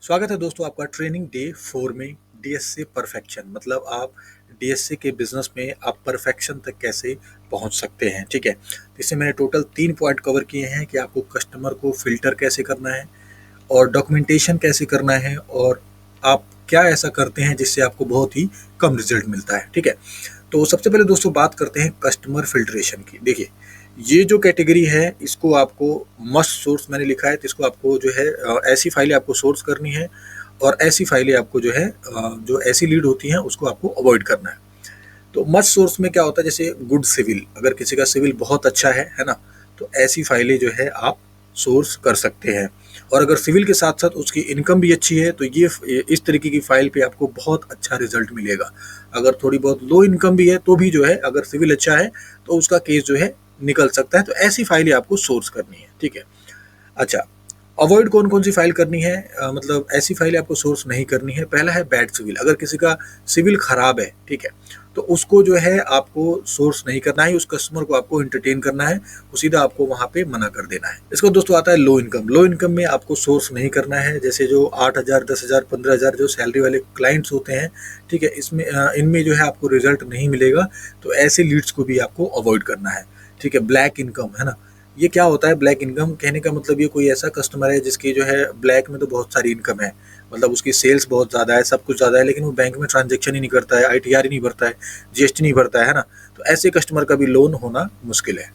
स्वागत है दोस्तों आपका ट्रेनिंग डे 4 में डीएसए परफेक्शन। मतलब आप डीएसए के बिजनेस में आप परफेक्शन तक कैसे पहुंच सकते हैं। ठीक है, तो इससे मैंने टोटल 3 पॉइंट कवर किए हैं कि आपको कस्टमर को फिल्टर कैसे करना है और डॉक्यूमेंटेशन कैसे करना है और आप क्या ऐसा करते हैं जिससे आपको बहुत ही कम रिजल्ट मिलता है। ठीक है, तो सबसे पहले दोस्तों बात करते हैं कस्टमर फिल्ट्रेशन की। देखिए, ये जो कैटेगरी है इसको आपको मस्ट सोर्स मैंने लिखा है, तो इसको आपको जो है ऐसी फाइलें आपको सोर्स करनी है और ऐसी फाइलें आपको जो है जो ऐसी लीड होती हैं उसको आपको अवॉइड करना है। तो मस्ट सोर्स में क्या होता है, जैसे गुड सिविल, अगर किसी का सिविल बहुत अच्छा है ना, तो ऐसी फाइलें जो है आप सोर्स कर सकते हैं। और अगर सिविल के साथ साथ उसकी इनकम भी अच्छी है तो ये इस तरीके की फाइल पे आपको बहुत अच्छा रिजल्ट मिलेगा। अगर थोड़ी बहुत लो इनकम भी है तो भी जो है, अगर सिविल अच्छा है तो उसका केस जो है निकल सकता है। तो ऐसी फाइलें आपको सोर्स करनी है। ठीक है, अच्छा, अवॉइड कौन कौन सी फाइल करनी है, मतलब ऐसी फाइलें आपको सोर्स नहीं करनी है। पहला है बैड सिविल, अगर किसी का सिविल खराब है, ठीक है, तो उसको जो है आपको सोर्स नहीं करना है, उस कस्टमर को आपको एंटरटेन करना है, वो सीधा आपको वहां पे मना कर देना है। इसको दोस्तों आता है लो इनकम। लो इनकम में आपको सोर्स नहीं करना है, जैसे जो 8,000 10,000 15,000 जो सैलरी वाले क्लाइंट्स होते हैं, ठीक है, इसमें इनमें जो है आपको रिजल्ट नहीं मिलेगा। तो ऐसे लीड्स को भी आपको अवॉइड करना है। ठीक है, ब्लैक इनकम है ना, ये क्या होता है ब्लैक इनकम कहने का मतलब, ये कोई ऐसा कस्टमर है जिसकी जो है ब्लैक में तो बहुत सारी इनकम है, मतलब उसकी सेल्स बहुत ज़्यादा है, सब कुछ ज़्यादा है, लेकिन वो बैंक में ट्रांजेक्शन ही नहीं करता है, आईटीआर ही नहीं भरता है, जीएसटी नहीं भरता है ना। तो ऐसे कस्टमर का भी लोन होना मुश्किल है।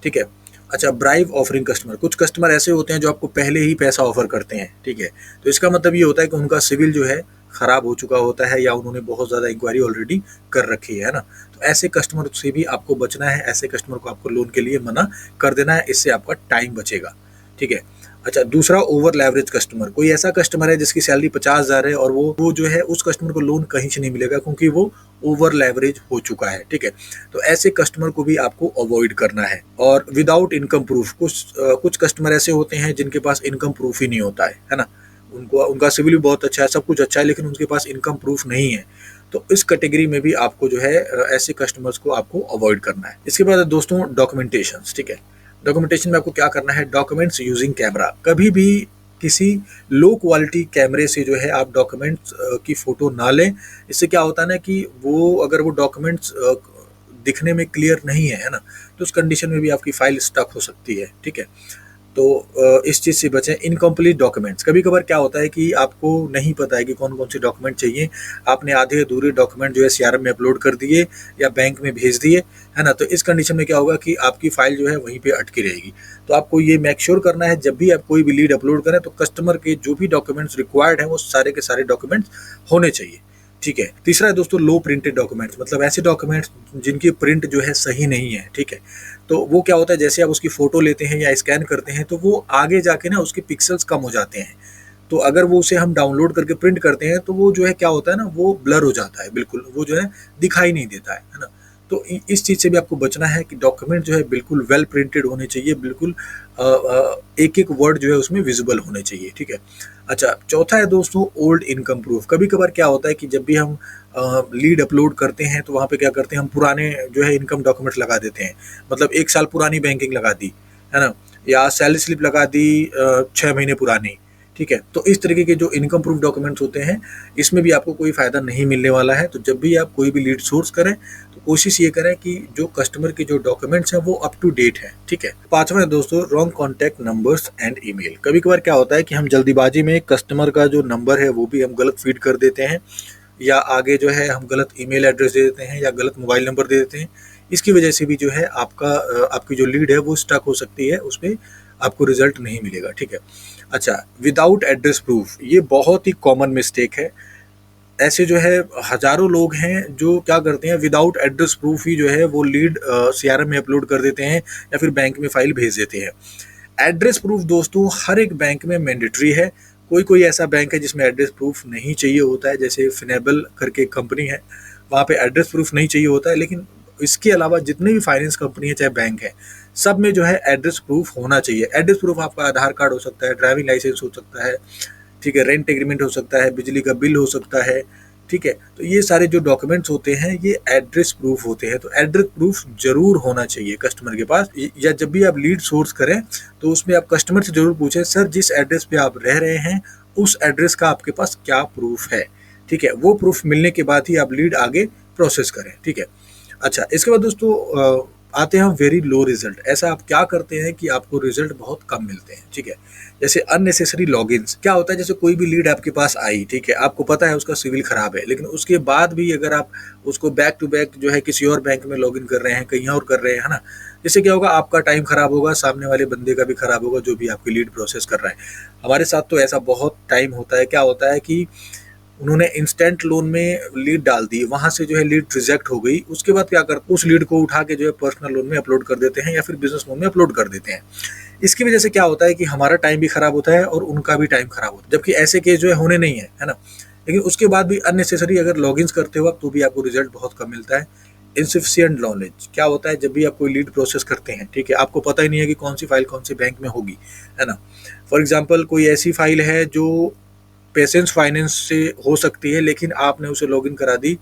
ठीक है, अच्छा, ब्राइब ऑफरिंग कस्टमर, कुछ कस्टमर ऐसे होते हैं जो आपको पहले ही पैसा ऑफर करते हैं। ठीक है, तो इसका मतलब ये होता है कि उनका सिविल जो है खराब हो चुका होता है या उन्होंने बहुत ज़्यादा इंक्वायरी ऑलरेडी कर रखी है ना। तो ऐसे कस्टमर से भी आपको बचना है, ऐसे कस्टमर को आपको लोन के लिए मना कर देना है, इससे आपका टाइम बचेगा। ठीक है, अच्छा, दूसरा ओवर लेवरेज कस्टमर, कोई ऐसा कस्टमर है जिसकी सैलरी 50,000 है और वो जो है उस कस्टमर को लोन कहीं से नहीं मिलेगा क्योंकि वो ओवर लेवरेज हो चुका है। ठीक है, तो ऐसे कस्टमर को भी आपको अवॉइड करना है। और विदाउट इनकम प्रूफ, कुछ कस्टमर ऐसे होते हैं जिनके पास इनकम प्रूफ ही नहीं होता है ना, उनको उनका सिविल भी बहुत अच्छा है, सब कुछ अच्छा है, लेकिन उनके पास इनकम प्रूफ नहीं है। तो इस कैटेगरी में भी आपको जो है ऐसे कस्टमर्स को आपको अवॉइड करना है। इसके बाद दोस्तों डॉक्यूमेंटेशन। ठीक है, डॉक्यूमेंटेशन में आपको क्या करना है, डॉक्यूमेंट्स यूजिंग कैमरा। कभी भी किसी लो क्वालिटी कैमरे से जो है आप डॉक्यूमेंट्स की फोटो ना लें। इससे क्या होता है ना कि वो अगर वो डॉक्यूमेंट्स दिखने में क्लियर नहीं है ना, तो उस कंडीशन में भी आपकी फाइल स्टक हो सकती है। ठीक है, तो इस चीज़ से बचें। इनकम्प्लीट डॉक्यूमेंट्स, कभी कभार क्या होता है कि आपको नहीं पता है कि कौन कौन से डॉक्यूमेंट चाहिए, आपने आधे अधूरे डॉक्यूमेंट जो है सीआरएम में अपलोड कर दिए या बैंक में भेज दिए, है ना। तो इस कंडीशन में क्या होगा कि आपकी फाइल जो है वहीं पे अटकी रहेगी। तो आपको ये मेक श्योर करना है जब भी आप कोई भी लीड अपलोड करें तो कस्टमर के जो भी डॉक्यूमेंट्स रिक्वायर्ड हैं वो सारे के सारे डॉक्यूमेंट्स होने चाहिए। ठीक है, तीसरा है दोस्तों लो प्रिंटेड डॉक्यूमेंट्स, मतलब ऐसे डॉक्यूमेंट्स जिनकी प्रिंट जो है सही नहीं है। ठीक है, तो वो क्या होता है, जैसे आप उसकी फोटो लेते हैं या स्कैन करते हैं तो वो आगे जाके ना उसके पिक्सल्स कम हो जाते हैं। तो अगर वो उसे हम डाउनलोड करके प्रिंट करते हैं तो वो जो है क्या होता है ना, वो ब्लर हो जाता है, बिल्कुल वो जो है दिखाई नहीं देता है ना। तो इस चीज़ से भी आपको बचना है कि डॉक्यूमेंट जो है बिल्कुल वेल प्रिंटेड होने चाहिए, बिल्कुल एक एक वर्ड जो है उसमें विजिबल होने चाहिए। ठीक है, अच्छा, चौथा है दोस्तों ओल्ड इनकम प्रूफ। कभी कभार क्या होता है कि जब भी हम लीड अपलोड करते हैं तो वहाँ पे क्या करते हैं, हम पुराने जो है इनकम डॉक्यूमेंट्स लगा देते हैं, मतलब 1 साल पुरानी बैंकिंग लगा दी, है ना, या सैलरी स्लिप लगा दी 6 महीने पुरानी। ठीक है, तो इस तरीके के जो इनकम प्रूफ डॉक्यूमेंट्स होते हैं इसमें भी आपको कोई फायदा नहीं मिलने वाला है। तो जब भी आप कोई भी लीड सोर्स करें तो कोशिश ये करें कि जो कस्टमर के जो डॉक्यूमेंट्स हैं वो अप टू डेट है। ठीक है, पांचवा है दोस्तों wrong contact numbers and email. कभी कभार क्या होता है कि हम जल्दीबाजी में कस्टमर का जो नंबर है वो भी हम गलत फीड कर देते हैं, या आगे जो है हम गलत ईमेल एड्रेस दे देते हैं या गलत मोबाइल नंबर दे देते हैं। इसकी वजह से भी जो है आपकी जो लीड है वो स्टक हो सकती है, उसमें आपको रिजल्ट नहीं मिलेगा। ठीक है, अच्छा, विदाउट एड्रेस प्रूफ, ये बहुत ही कॉमन मिस्टेक है। ऐसे जो है हजारों लोग हैं जो क्या करते हैं, विदाउट एड्रेस प्रूफ ही जो है वो लीड सीआरएम में अपलोड कर देते हैं या फिर बैंक में फाइल भेज देते हैं। एड्रेस प्रूफ दोस्तों हर एक बैंक में मैंडेटरी है। कोई कोई ऐसा बैंक है जिसमें एड्रेस प्रूफ नहीं चाहिए होता है, जैसे फिनेबल करके कंपनी है, वहाँ पे एड्रेस प्रूफ नहीं चाहिए होता है। लेकिन इसके अलावा जितने भी फाइनेंस कंपनी है चाहे बैंक है, सब में जो है एड्रेस प्रूफ होना चाहिए। एड्रेस प्रूफ आपका आधार कार्ड हो सकता है, ड्राइविंग लाइसेंस हो सकता है, ठीक है, रेंट एग्रीमेंट हो सकता है, बिजली का बिल हो सकता है। ठीक है, तो ये सारे जो डॉक्यूमेंट्स होते हैं ये एड्रेस प्रूफ होते हैं। तो एड्रेस प्रूफ जरूर होना चाहिए कस्टमर के पास। या जब भी आप लीड सोर्स करें तो उसमें आप कस्टमर से जरूर पूछें, सर जिस एड्रेस पे आप रह रहे हैं उस एड्रेस का आपके पास क्या प्रूफ है, ठीक है। वो प्रूफ मिलने के बाद ही आप लीड आगे प्रोसेस करें, ठीक है। अच्छा, इसके बाद दोस्तों आते हैं हम वेरी लो रिजल्ट। ऐसा आप क्या करते हैं कि आपको रिजल्ट बहुत कम मिलते हैं, ठीक है। जैसे अननेसेसरी लॉगिन्स। क्या होता है, जैसे कोई भी लीड आपके पास आई, ठीक है, आपको पता है उसका सिविल खराब है, लेकिन उसके बाद भी अगर आप उसको बैक टू बैक जो है किसी और बैंक में लॉगिन कर रहे हैं, कहीं और कर रहे हैं, है ना, इससे क्या होगा, आपका टाइम खराब होगा, सामने वाले बंदे का भी खराब होगा जो भी आपकी लीड प्रोसेस कर रहा है। हमारे साथ तो ऐसा बहुत टाइम होता है। क्या होता है कि उन्होंने इंस्टेंट लोन में लीड डाल दी, वहां से जो है लीड रिजेक्ट हो गई, उसके बाद क्या करते, उस लीड को उठा के जो है पर्सनल लोन में अपलोड कर देते हैं या फिर बिजनेस लोन में अपलोड कर देते हैं। इसकी वजह से क्या होता है कि हमारा टाइम भी खराब होता है और उनका भी टाइम खराब होता है, जबकि ऐसे केस जो है होने नहीं है ना। लेकिन उसके बाद भी अननेसेसरी अगर लॉगिन्स करते हो आप तो भी आपको रिजल्ट बहुत कम मिलता है। Insufficient knowledge. क्या होता है, जब भी आप कोई लीड प्रोसेस करते हैं, ठीक है, आपको पता ही नहीं है कि कौन सी फाइल कौन से बैंक में होगी, है ना। फॉर एग्जाम्पल कोई ऐसी फाइल है जो पेशेंस फाइनेंस से हो सकती है, लेकिन आपने उसे लॉगिन करा दी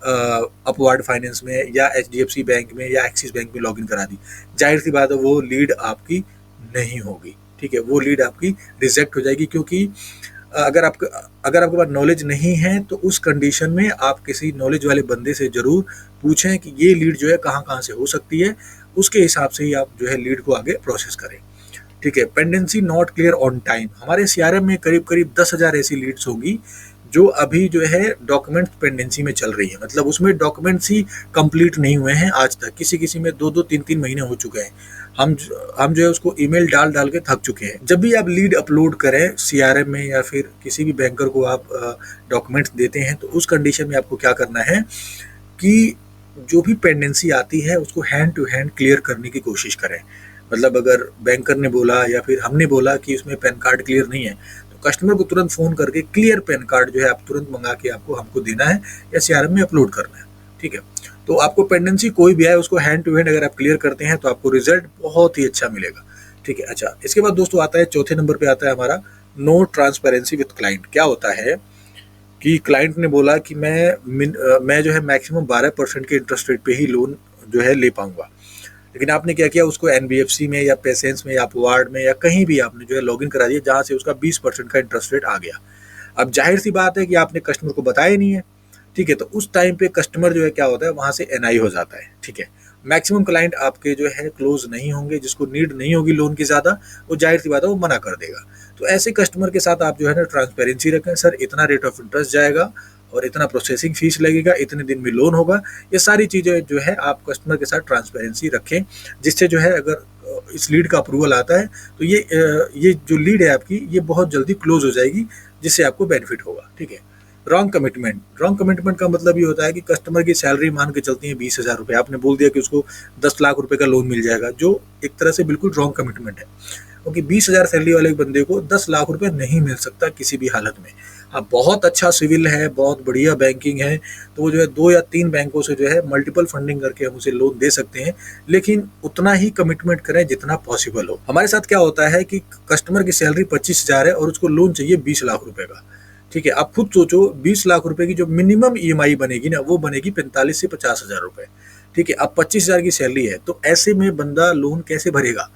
अपवार्ड फाइनेंस में या HDFC बैंक में या एक्सिस बैंक में लॉगिन करा दी, जाहिर सी बात है वो लीड आपकी नहीं होगी, ठीक है, वो लीड आपकी रिजेक्ट हो जाएगी। क्योंकि अगर आपके पास नॉलेज नहीं है तो उस कंडीशन में आप किसी नॉलेज वाले बंदे से जरूर पूछें कि ये लीड जो है कहाँ कहाँ से हो सकती है, उसके हिसाब से ही आप जो है लीड को आगे प्रोसेस करें, ठीक है। Pendency not clear on time. हमारे CRM में करीब करीब 10,000 ऐसी लीड्स होंगी जो अभी जो है डॉक्यूमेंट पेंडेंसी में चल रही है, मतलब उसमें डॉक्यूमेंट्स ही कंप्लीट नहीं हुए हैं आज तक। किसी किसी में 2-2 3-3 महीने हो चुके हैं। हम जो है उसको ईमेल डाल डाल के थक चुके हैं। जब भी आप लीड अपलोड करें CRM में या फिर किसी भी बैंकर को आप डॉक्यूमेंट्स देते हैं, तो उस कंडीशन में आपको क्या करना है कि जो भी पेंडेंसी आती है उसको हैंड टू हैंड क्लियर करने की कोशिश करें। मतलब अगर बैंकर ने बोला या फिर हमने बोला कि उसमें पैन कार्ड क्लियर नहीं है, तो कस्टमर को तुरंत फ़ोन करके क्लियर पैन कार्ड जो है आप तुरंत मंगा के आपको हमको देना है या CRM में अपलोड करना है, ठीक है। तो आपको पेंडेंसी कोई भी आए उसको हैंड टू हैंड अगर आप क्लियर करते हैं तो आपको रिजल्ट बहुत ही अच्छा मिलेगा, ठीक है। अच्छा, इसके बाद दोस्तों आता है चौथे नंबर पे आता है हमारा नो ट्रांसपेरेंसी विद क्लाइंट। क्या होता है कि क्लाइंट ने बोला कि मैं जो है मैक्सिमम 12% के इंटरेस्ट रेट पे ही लोन जो है ले पाऊंगा, लेकिन आपने क्या किया, उसको NBFC में या पेसेंस में या अपवार्ड में या कहीं भी आपने जो है लॉगिन करा दिया जहां से उसका 20% का इंटरेस्ट रेट आ गया। अब जाहिर सी बात है कि आपने कस्टमर को बताया नहीं है, ठीक है, तो उस टाइम पे कस्टमर जो है क्या होता है वहां से NI हो जाता है, ठीक है। मैक्सिमम क्लाइंट आपके जो है क्लोज नहीं होंगे, जिसको नीड नहीं होगी लोन की ज़्यादा, वो जाहिर सी बात है वो मना कर देगा। तो ऐसे कस्टमर के साथ आप जो है ना ट्रांसपेरेंसी रखें, सर इतना रेट ऑफ इंटरेस्ट जाएगा और इतना प्रोसेसिंग फीस लगेगा, इतने दिन में लोन होगा। ये सारी चीज़ें जो है आप कस्टमर के साथ ट्रांसपेरेंसी रखें, जिससे जो है अगर इस लीड का अप्रूवल आता है तो ये जो लीड है आपकी ये बहुत जल्दी क्लोज हो जाएगी, जिससे आपको बेनिफिट होगा, ठीक है। रॉन्ग कमिटमेंट का मतलब ये होता है कि कस्टमर की सैलरी मान के चलती है 20,000 रुपये, आपने बोल दिया कि उसको 10 लाख रुपए का लोन मिल जाएगा, जो एक तरह से बिल्कुल रॉन्ग कमिटमेंट है। क्योंकि 20,000 सैलरी वाले बंदे को 10 लाख रुपए नहीं मिल सकता किसी भी हालत में। हाँ, बहुत अच्छा सिविल है, बहुत बढ़िया बैंकिंग है, तो वो जो है 2 या 3 बैंकों से जो है मल्टीपल फंडिंग करके हम उसे लोन दे सकते हैं, लेकिन उतना ही कमिटमेंट करें जितना पॉसिबल हो। हमारे साथ क्या होता है कि कस्टमर की सैलरी 25,000 है और उसको लोन चाहिए 20 लाख रुपए का, ठीक है। आप खुद सोचो 20 लाख रुपए की जो मिनिमम EMI बनेगी ना, वो बनेगी 45 से 50,000 रुपए, ठीक है। अब 25,000 की सैलरी है, तो ऐसे में बंदा लोन कैसे भरेगा,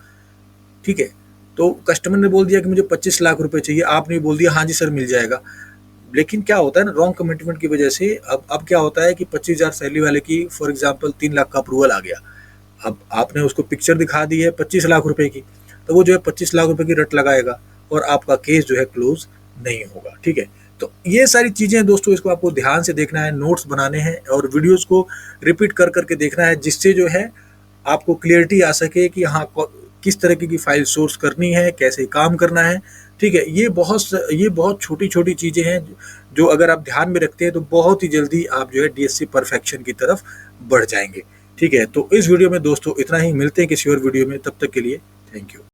ठीक है। तो कस्टमर ने बोल दिया कि मुझे 25 लाख रुपए चाहिए, आपने बोल दिया हाँ जी सर मिल जाएगा, लेकिन क्या होता है ना, रॉन्ग कमिटमेंट की वजह से अब क्या होता है कि 25,000 सैलरी वाले की फॉर एग्जांपल 3 लाख का अप्रूवल आ गया। अब आपने उसको पिक्चर दिखा दी है 25 लाख रुपए की, तो वो जो है 25 लाख रुपए की रट लगाएगा और आपका केस जो है क्लोज नहीं होगा, ठीक है। तो ये सारी चीज़ें दोस्तों, इसको आपको ध्यान से देखना है, नोट्स बनाने हैं और वीडियोस को रिपीट कर करके देखना है, जिससे जो है आपको क्लियरिटी आ सके कि हाँ किस तरीके की फाइल सोर्स करनी है, कैसे काम करना है, ठीक है। ये बहुत छोटी छोटी चीज़ें हैं जो अगर आप ध्यान में रखते हैं तो बहुत ही जल्दी आप जो है DSC परफेक्शन की तरफ बढ़ जाएंगे, ठीक है। तो इस वीडियो में दोस्तों इतना ही, मिलते हैं किसी और वीडियो में, तब तक के लिए थैंक यू।